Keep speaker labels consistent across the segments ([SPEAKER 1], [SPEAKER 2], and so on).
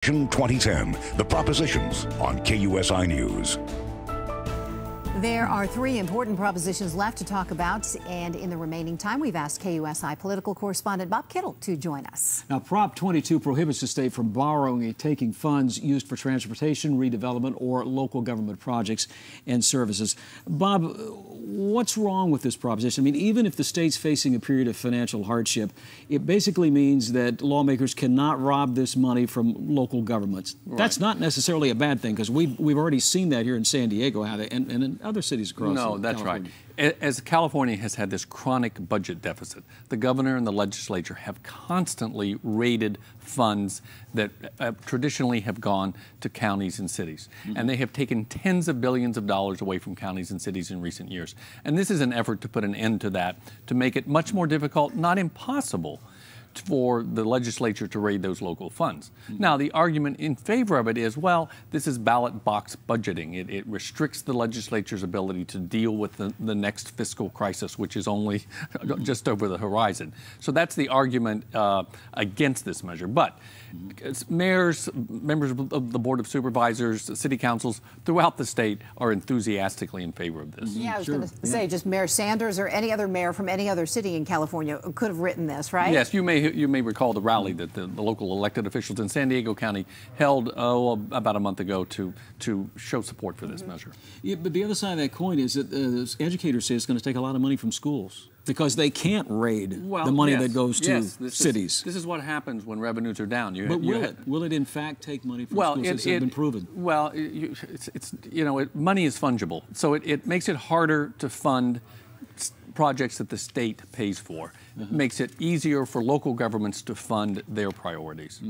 [SPEAKER 1] 2010, The Propositions on KUSI News.
[SPEAKER 2] There are three important propositions left to talk about, and in the remaining time, we've asked KUSI political correspondent Bob Kittle to join us.
[SPEAKER 3] Now, Prop 22 prohibits the state from borrowing and taking funds used for transportation, redevelopment, or local government projects and services. Bob, what's wrong with this proposition? I mean, even if the state's facing a period of financial hardship, it basically means that lawmakers cannot rob this money from local governments. Right. That's not necessarily a bad thing, because we've already seen that here in San Diego, how they, and in other cities across
[SPEAKER 4] that's
[SPEAKER 3] California.
[SPEAKER 4] right. As California has had this chronic budget deficit, the governor and the legislature have constantly raided funds that traditionally have gone to counties and cities. Mm-hmm. And they have taken tens of billions of dollars away from counties and cities in recent years. And this is an effort to put an end to that, to make it much more difficult, not impossible, for the legislature to raid those local funds. Mm-hmm. Now, the argument in favor of it is, well, this is ballot box budgeting. It restricts the legislature's ability to deal with the next fiscal crisis, which is only just over the horizon. So that's the argument against this measure. But mayors, members of the Board of Supervisors, city councils throughout the state are enthusiastically in favor of this.
[SPEAKER 2] Yeah, I was going to say, just Mayor Sanders or any other mayor from any other city in California could have written this, right?
[SPEAKER 4] Yes, you may recall the rally that the local elected officials in San Diego County held about a month ago to show support for this measure.
[SPEAKER 3] Yeah, but the other side of that coin is that educators say it's going to take a lot of money from schools, because they can't raid the money that goes to cities.
[SPEAKER 4] This is what happens when revenues are down.
[SPEAKER 3] But will it in fact take money from schools? It's been proven.
[SPEAKER 4] Well, money is fungible, so it makes it harder to fund projects that the state pays for. It makes it easier for local governments to fund their priorities.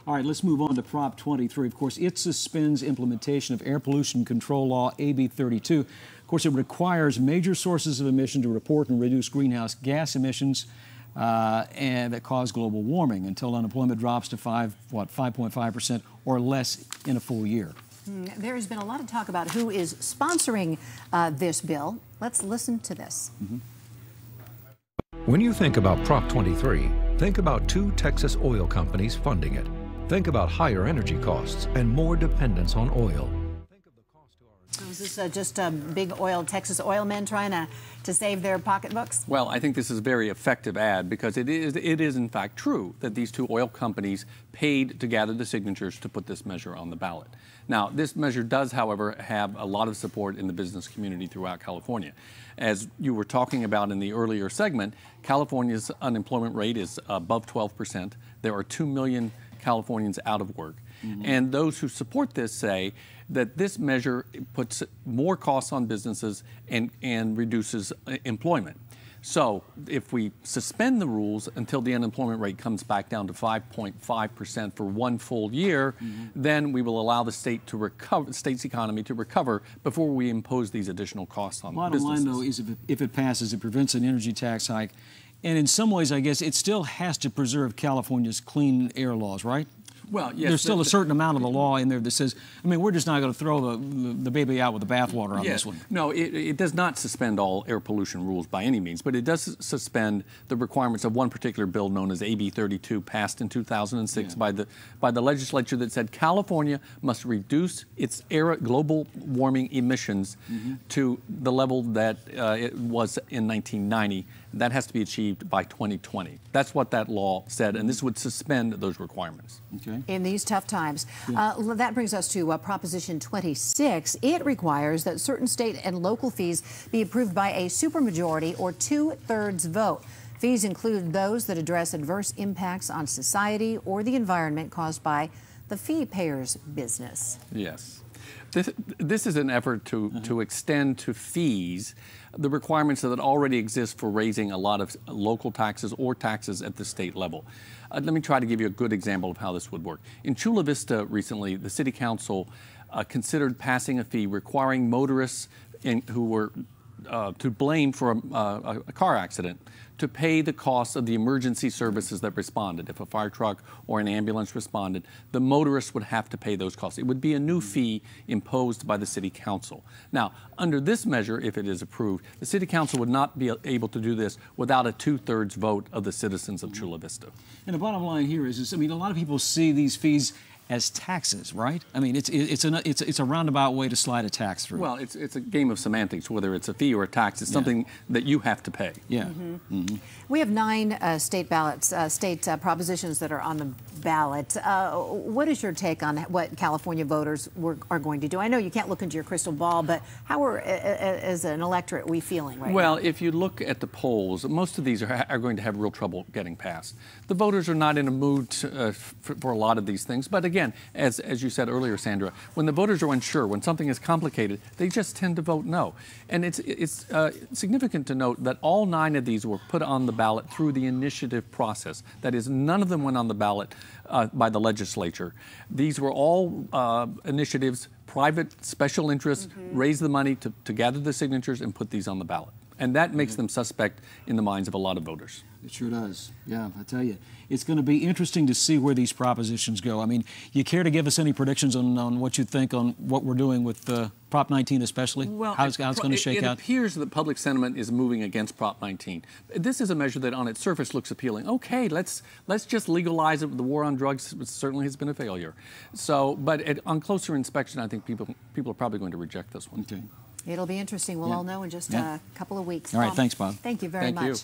[SPEAKER 3] All right, let's move on to Prop 23. Of course, it suspends implementation of Air Pollution Control Law AB 32. Of course, it requires major sources of emission to report and reduce greenhouse gas emissions and that cause global warming until unemployment drops to 5.5% or less in a full year.
[SPEAKER 2] There has been a lot of talk about who is sponsoring this bill. Let's listen to this.
[SPEAKER 5] When you think about Prop 23, think about two Texas oil companies funding it. Think about higher energy costs and more dependence on oil.
[SPEAKER 2] So is this just a big Texas oil men trying to save their pocketbooks?
[SPEAKER 4] Well, I think this is a very effective ad, because it is in fact true that these two oil companies paid to gather the signatures to put this measure on the ballot. Now, this measure does, however, have a lot of support in the business community throughout California. As you were talking about in the earlier segment, California's unemployment rate is above 12%. There are 2 million Californians out of work. And those who support this say that this measure puts more costs on businesses and reduces employment. So if we suspend the rules until the unemployment rate comes back down to 5.5% for one full year, then we will allow the state to recover, the state's economy to recover before we impose these additional costs on businesses.
[SPEAKER 3] Bottom line, though, is if it passes, it prevents an energy tax hike. And in some ways, I guess, it still has to preserve California's clean air laws, right?
[SPEAKER 4] Well, yes.
[SPEAKER 3] There's still a certain amount of the law in there that says, I mean, we're just not going to throw the baby out with the bathwater on this one.
[SPEAKER 4] No, it does not suspend all air pollution rules by any means, but it does suspend the requirements of one particular bill known as AB 32, passed in 2006 by the legislature, that said California must reduce its global warming emissions to the level that it was in 1990. That has to be achieved by 2020. That's what that law said, and this would suspend those requirements.
[SPEAKER 3] Okay.
[SPEAKER 2] In these tough times. That brings us to Proposition 26. It requires that certain state and local fees be approved by a supermajority or 2/3 vote. Fees include those that address adverse impacts on society or the environment caused by the fee payer's business.
[SPEAKER 4] Yes. This is an effort to extend to fees the requirements that already exist for raising a lot of local taxes or taxes at the state level. Let me try to give you a good example of how this would work. In Chula Vista recently, the city council considered passing a fee requiring motorists who were to blame for a car accident to pay the cost of the emergency services that responded. If a fire truck or an ambulance responded, the motorist would have to pay those costs. It would be a new fee imposed by the city council. Now, under this measure, if it is approved, the city council would not be able to do this without a 2/3 vote of the citizens of Chula Vista.
[SPEAKER 3] And the bottom line here is, I mean, a lot of people see these fees as taxes, right? I mean, it's a roundabout way to slide a tax through.
[SPEAKER 4] Well, it's a game of semantics, whether it's a fee or a tax. It's something that you have to pay.
[SPEAKER 3] Yeah.
[SPEAKER 2] We have 9 state ballots, propositions that are on the ballot. What is your take on what California voters are going to do? I know you can't look into your crystal ball, but how are, as an electorate, we feeling right now?
[SPEAKER 4] Well, if you look at the polls, most of these are going to have real trouble getting passed. The voters are not in a mood for a lot of these things. But again, as you said earlier, Sandra, when the voters are unsure, when something is complicated, they just tend to vote no. And it's significant to note that all 9 of these were put on the ballot through the initiative process. That is, none of them went on the ballot by the legislature. These were all initiatives, private special interests, raise the money to gather the signatures and put these on the ballot. And that makes them suspect in the minds of a lot of voters.
[SPEAKER 3] It sure does. Yeah, I tell you. It's going to be interesting to see where these propositions go. I mean, you care to give us any predictions on what you think on what we're doing with Prop 19 especially?
[SPEAKER 4] Well,
[SPEAKER 3] how it's going to shake out?
[SPEAKER 4] It appears that public sentiment is moving against Prop 19. This is a measure that on its surface looks appealing. Okay, let's just legalize it. The war on drugs certainly has been a failure. So, but on closer inspection, I think people are probably going to reject this one.
[SPEAKER 3] Okay.
[SPEAKER 2] It'll be interesting. We'll all know in just a couple of weeks.
[SPEAKER 3] All right, thanks, Bob.
[SPEAKER 2] Thank you very much.
[SPEAKER 4] You.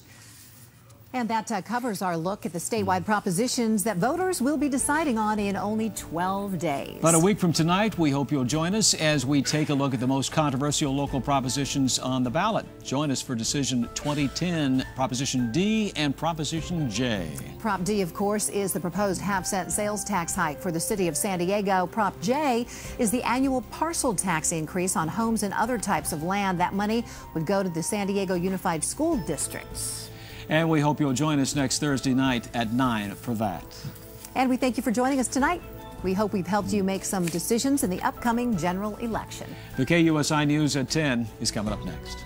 [SPEAKER 2] And that covers our look at the statewide propositions that voters will be deciding on in only 12 days.
[SPEAKER 3] But a week from tonight, we hope you'll join us as we take a look at the most controversial local propositions on the ballot. Join us for Decision 2010, Proposition D and Proposition J.
[SPEAKER 2] Prop D, of course, is the proposed half-cent sales tax hike for the city of San Diego. Prop J is the annual parcel tax increase on homes and other types of land. That money would go to the San Diego Unified School Districts.
[SPEAKER 3] And we hope you'll join us next Thursday night at 9 for that.
[SPEAKER 2] And we thank you for joining us tonight. We hope we've helped you make some decisions in the upcoming general election.
[SPEAKER 3] The KUSI News at 10 is coming up next.